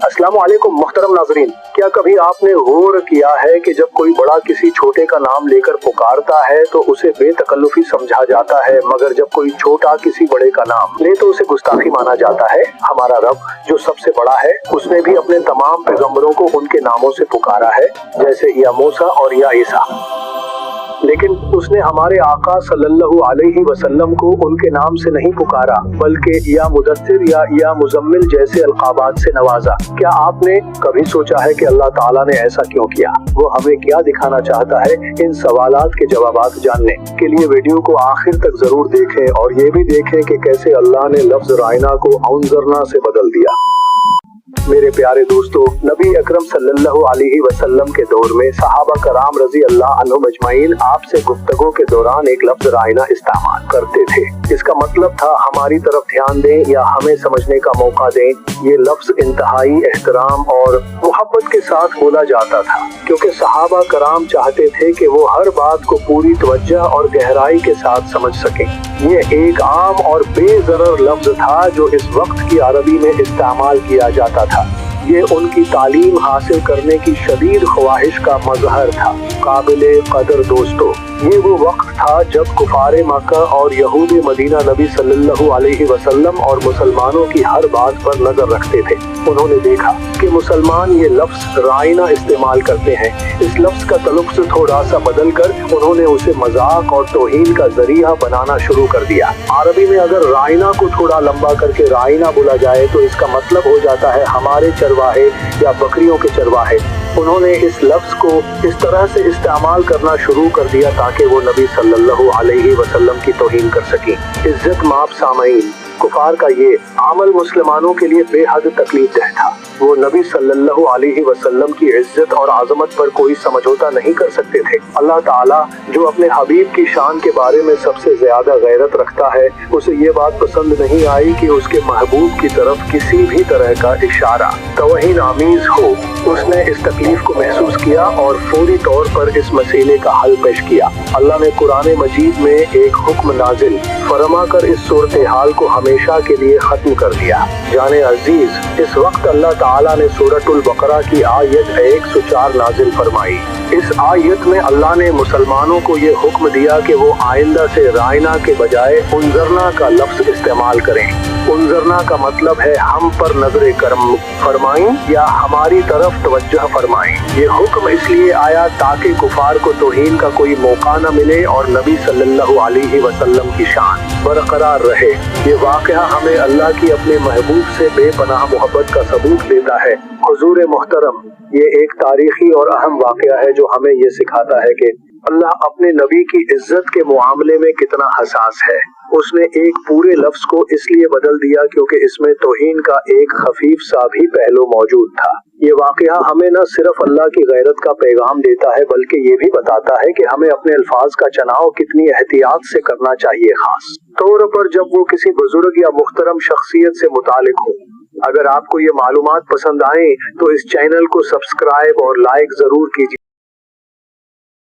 अस्सलाम वालेकुम मुहतरम नाजरीन, क्या कभी आपने गौर किया है कि जब कोई बड़ा किसी छोटे का नाम लेकर पुकारता है तो उसे बेतकल्लुफी समझा जाता है, मगर जब कोई छोटा किसी बड़े का नाम ले तो उसे गुस्ताखी माना जाता है। हमारा रब जो सबसे बड़ा है उसने भी अपने तमाम पैगंबरों को उनके नामों से पुकारा है, जैसे या मूसा और या ईसा, लेकिन उसने हमारे आका सल्लल्लाहु अलैहि वसल्लम को उनके नाम से नहीं पुकारा, बल्कि या मुदस्सिर या मुजम्मिल जैसे अलकाबात से नवाजा। क्या आपने कभी सोचा है कि अल्लाह ताला ने ऐसा क्यों किया? वो हमें क्या दिखाना चाहता है? इन सवालात के जवाबात जानने के लिए वीडियो को आखिर तक जरूर देखें और ये भी देखें कि कैसे अल्लाह ने लफ्ज रायना को औंजरना से बदल दिया। मेरे प्यारे दोस्तों, नबी अकरम सल्लल्लाहु अलैहि वसल्लम के दौर में सहाबा कराम रजी अल्लाह अन्हुम अजमईन आपसे गुफ्तगू के दौरान एक लफ्ज रायना इस्तेमाल करते थे। इसका मतलब था हमारी तरफ ध्यान दें या हमें समझने का मौका दें। ये लफ्ज इंतहाई एहतराम और मोहब्बत के साथ बोला जाता था, क्योंकि सहाबा कराम चाहते थे कि वो हर बात को पूरी तवज्जो और गहराई के साथ समझ सकें। ये एक आम और बेज़रर लफ्ज था जो इस वक्त की अरबी में इस्तेमाल किया जाता था। ये उनकी तालीम हासिल करने की शदीद ख्वाहिश का मजहर था। काबिले कदर दोस्तों, ये वो वक्त था जब कुफारे मक्का और यहूद मदीना नबी सल्लल्लाहु अलैहि वसल्लम और मुसलमानों की हर बात पर नजर रखते थे। उन्होंने देखा कि मुसलमान ये लफ्ज रायना इस्तेमाल करते हैं। इस लफ्ज का तलफ्फुज़ थोड़ा सा बदल कर उन्होंने उसे मजाक और तौहीन का जरिया बनाना शुरू कर दिया। अरबी में अगर रायना को थोड़ा लंबा करके रायना बोला जाए तो इसका मतलब हो जाता है हमारे चरवाहे या बकरियों के चरवाहे। उन्होंने इस लफ्ज को इस तरह से इस्तेमाल करना शुरू कर दिया ताकि वो नबी सल्लल्लाहु अलैहि वसल्लम की तौहीन कर सकें। इज्जत माफ सामईन, कुफार का ये अमल मुसलमानों के लिए बेहद तकलीफदेह था। वो नबी सल्लल्लाहु अलैहि वसल्लम की इज्जत और आजमत पर कोई समझौता नहीं कर सकते थे। अल्लाह ताला जो अपने हबीब की शान के बारे में सबसे ज्यादा गैरत रखता है, उसे ये बात पसंद नहीं आई कि उसके महबूब की तरफ किसी भी तरह का इशारा तौहीन आमीज हो। उसने इस तकलीफ को महसूस किया और फौरी तौर पर इस मसले का हल पेश किया। अल्लाह ने कुरान मजीद में एक हुक्म नाजिल फरमा कर इस सूरत हाल को हमेशा के लिए खत्म कर दिया। जाने अजीज, इस वक्त अल्लाह ताला ने सूरतुल बकरा की आयत 104 नाजिल फरमाई। इस आयत में अल्लाह ने मुसलमानों को ये हुक्म दिया कि वो आइंदा से रायना के बजाय उनजरना का लफ्ज इस्तेमाल करें। उनजरना का मतलब है हम पर नजरे करम फरमाएं या हमारी तरफ तवज्जो फरमाएं। ये हुक्म इसलिए आया ताकि कुफार को तौहीन का कोई मौका न मिले और नबी सल्लल्लाहु अलैहि वसल्लम की शान बरकरार रहे। ये वाक़या हमें अल्लाह की अपने महबूब से बेपनाह मोहब्बत का सबूत देता है। हुजूर मोहतरम, ये एक तारीखी और अहम वाक़या है जो हमें ये सिखाता है कि अल्लाह अपने नबी की इज्जत के मुआमले में कितना हसास है। उसने एक पूरे लफ्ज को इसलिए बदल दिया क्योंकि इसमें तौहीन का एक खफीफ सा भी पहलू मौजूद था। ये वाक़या हमें न सिर्फ अल्लाह की गैरत का पैगाम देता है, बल्कि ये भी बताता है कि हमें अपने अल्फाज का चुनाव कितनी एहतियात से करना चाहिए, खास तौर पर जब वो किसी बुजुर्ग या मुहतरम शख्सियत से मुतालिक हो। अगर आपको ये मालूमात पसंद आए तो इस चैनल को सब्सक्राइब और लाइक जरूर कीजिए।